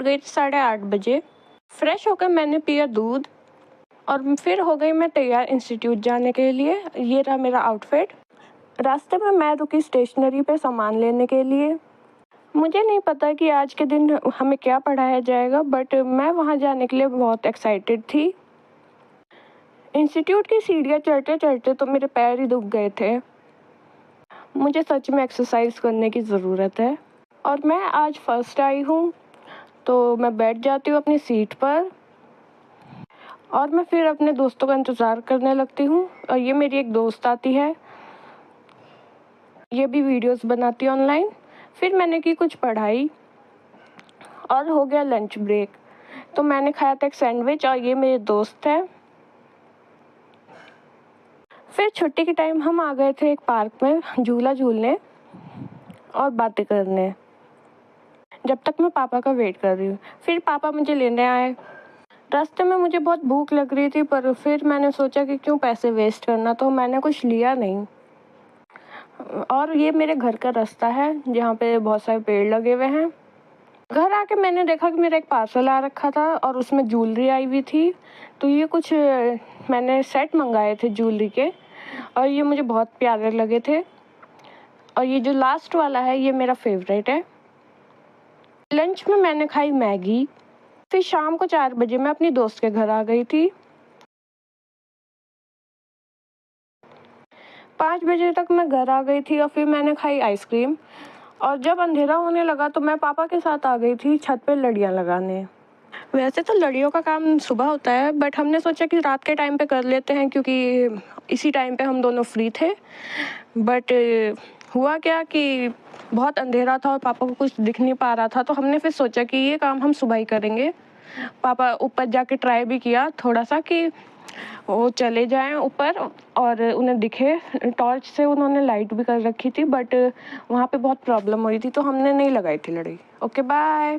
उठ गई थी 8:30 बजे। फ्रेश होकर मैंने पिया दूध और फिर हो गई मैं तैयार इंस्टीट्यूट जाने के लिए। ये रहा मेरा आउटफिट। रास्ते में मैं रुकी स्टेशनरी पे सामान लेने के लिए। मुझे नहीं पता कि आज के दिन हमें क्या पढ़ाया जाएगा, बट मैं वहाँ जाने के लिए बहुत एक्साइटेड थी। इंस्टीट्यूट की सीढ़ियाँ चढ़ते चढ़ते तो मेरे पैर ही दुख गए थे। मुझे सच में एक्सरसाइज करने की ज़रूरत है। और मैं आज फर्स्ट आई हूँ, तो मैं बैठ जाती हूँ अपनी सीट पर और मैं फिर अपने दोस्तों का इंतज़ार करने लगती हूँ। और ये मेरी एक दोस्त आती है, ये भी वीडियोस बनाती है ऑनलाइन। फिर मैंने की कुछ पढ़ाई और हो गया लंच ब्रेक। तो मैंने खाया था एक सैंडविच और ये मेरे दोस्त है। फिर छुट्टी के टाइम हम आ गए थे एक पार्क में झूला झूलने और बातें करने, जब तक मैं पापा का वेट कर रही हूँ। फिर पापा मुझे लेने आए। रास्ते में मुझे बहुत भूख लग रही थी, पर फिर मैंने सोचा कि क्यों पैसे वेस्ट करना, तो मैंने कुछ लिया नहीं। और ये मेरे घर का रास्ता है जहाँ पे बहुत सारे पेड़ लगे हुए हैं। घर आके मैंने देखा कि मेरा एक पार्सल आ रखा था और उसमें ज्वेलरी आई हुई थी। तो ये कुछ मैंने सेट मंगाए थे ज्वेलरी के और ये मुझे बहुत प्यारे लगे थे। और ये जो लास्ट वाला है ये मेरा फेवरेट है। लंच में मैंने खाई मैगी। फिर शाम को 4 बजे मैं अपनी दोस्त के घर आ गई थी। 5 बजे तक मैं घर आ गई थी और फिर मैंने खाई आइसक्रीम। और जब अंधेरा होने लगा तो मैं पापा के साथ आ गई थी छत पे लड़ियाँ लगाने। वैसे तो लड़ियों का काम सुबह होता है, बट हमने सोचा कि रात के टाइम पे कर लेते हैं क्योंकि इसी टाइम पे हम दोनों फ्री थे। बट हुआ क्या कि बहुत अंधेरा था और पापा को कुछ दिख नहीं पा रहा था, तो हमने फिर सोचा कि ये काम हम सुबह ही करेंगे। पापा ऊपर जाके ट्राई भी किया थोड़ा सा कि वो चले जाएं ऊपर और उन्हें दिखे। टॉर्च से उन्होंने लाइट भी कर रखी थी, बट वहाँ पे बहुत प्रॉब्लम हो रही थी तो हमने नहीं लगाई थी लड़ी। Okay bye.